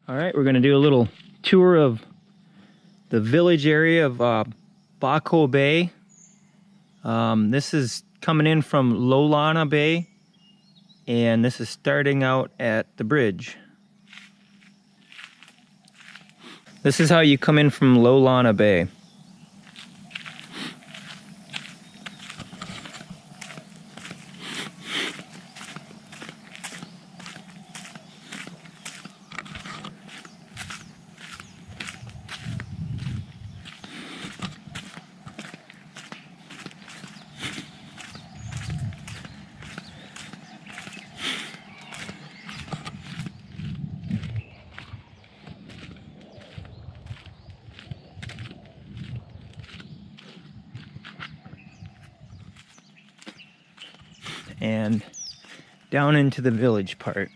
All right, we're gonna do a little tour of the village area of Koh Bay. This is coming in from Lolana Bay, and this is starting out at the bridge. This is how you come in from Lolana Bay. And down into the village part.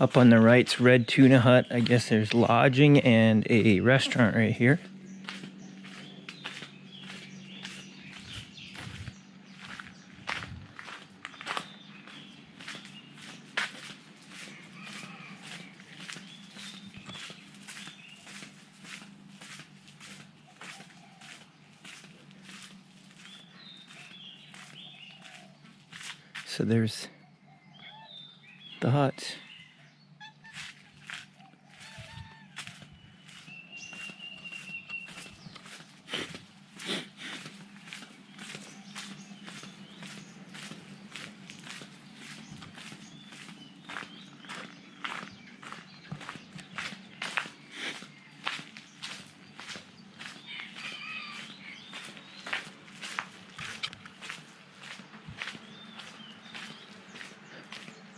Up on the right's Red Tuna Hut. I guess there's lodging and a restaurant right here. So there's the hut.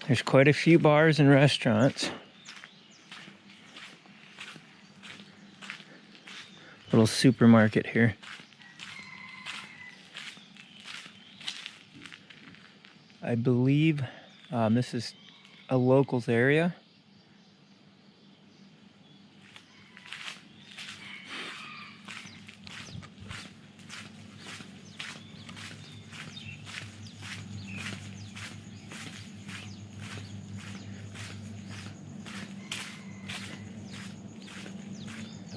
There's quite a few bars and restaurants. Little supermarket here. I believe this is a locals area.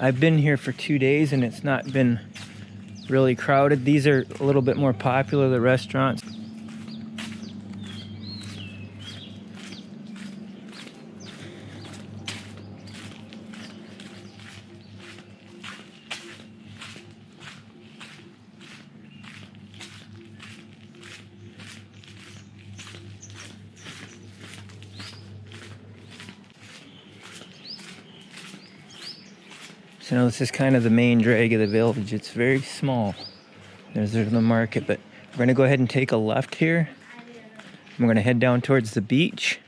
I've been here for 2 days and it's not been really crowded. These are a little bit more popular, the restaurants. So now this is kind of the main drag of the village. It's very small. There's the market, but we're gonna go ahead and take a left here. We're gonna head down towards the beach.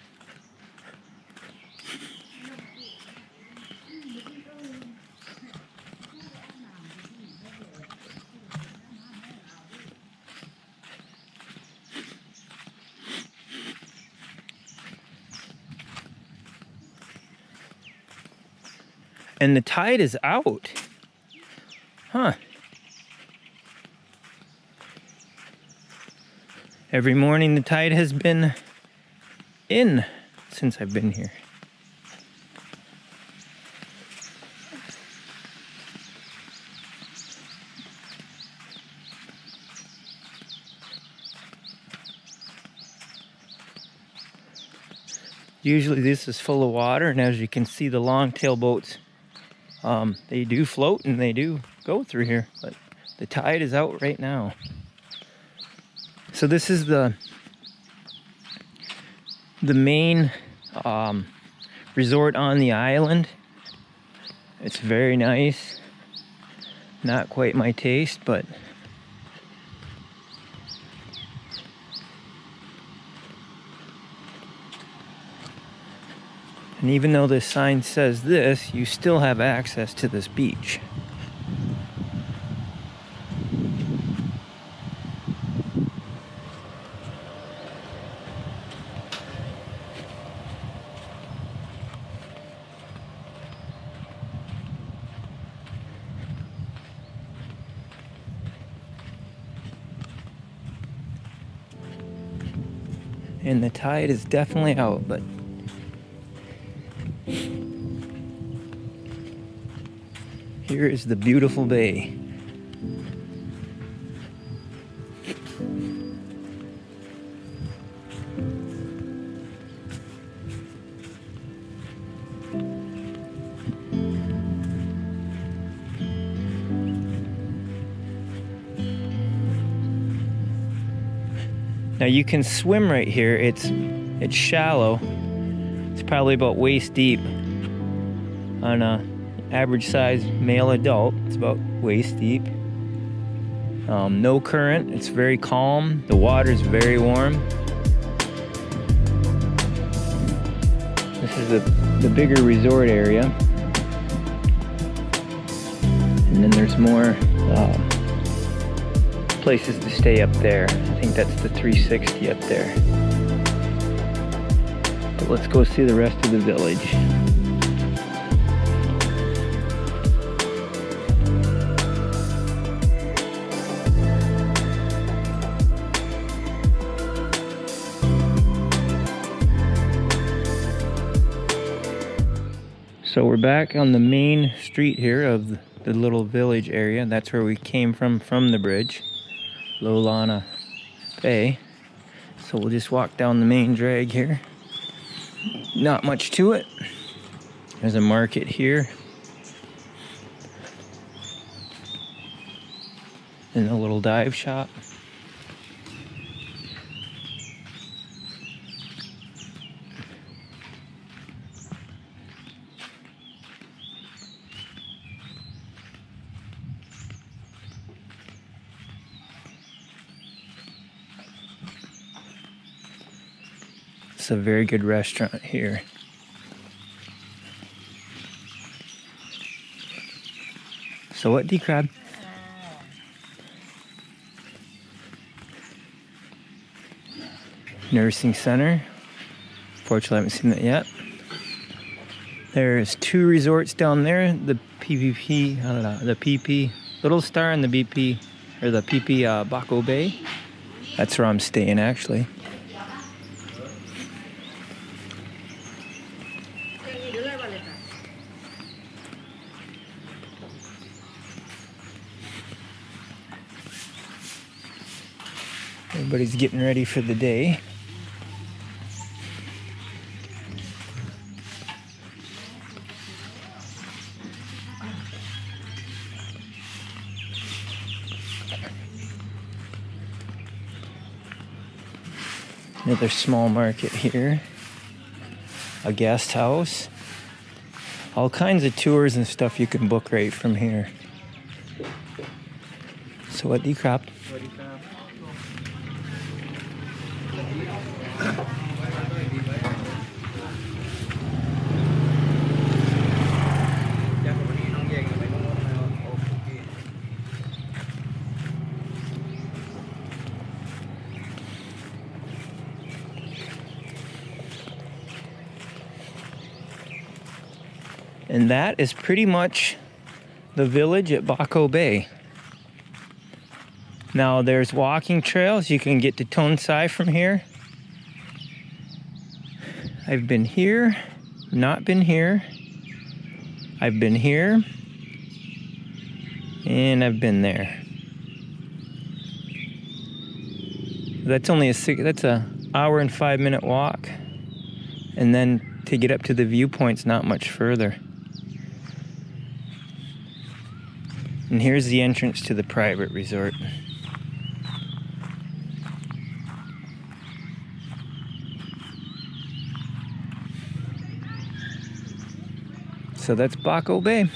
And the tide is out. Huh. Every morning the tide has been in since I've been here. Usually this is full of water, and as you can see, the long-tail boats, they do float and they do go through here, but the tide is out right now. So this is the main resort on the island. It's very nice. Not quite my taste, but and even though this sign says this, you still have access to this beach. And the tide is definitely out, but here is the beautiful bay. Now you can swim right here. It's shallow. It's probably about waist deep. On a average size male adult, it's about waist deep. No current. It's very calm. The water's very warm. This is the bigger resort area. And then there's more places to stay up there. I think that's the 360 up there. But let's go see the rest of the village. So we're back on the main street here of the little village area. That's where we came from the bridge, Lolana Bay. So we'll just walk down the main drag here. Not much to it. There's a market here. And a little dive shop. It's a very good restaurant here. So what, D-Crab? Nursing center. Fortunately, I haven't seen that yet. There's 2 resorts down there. The PPP, I don't know, the PP Little Star and the BP, or the PP Baco Bay. That's where I'm staying actually. Everybody's getting ready for the day. Another small market here. A guest house. All kinds of tours and stuff you can book right from here. So what do you crop? And that is pretty much the village at Baco Bay. Now there's walking trails. You can get to Tonsai from here. I've been here, not been here. I've been here, and I've been there. That's only that's an hour and 5-minute walk. And then to get up to the viewpoint's not much further. And here's the entrance to the private resort. So that's Baco Bay.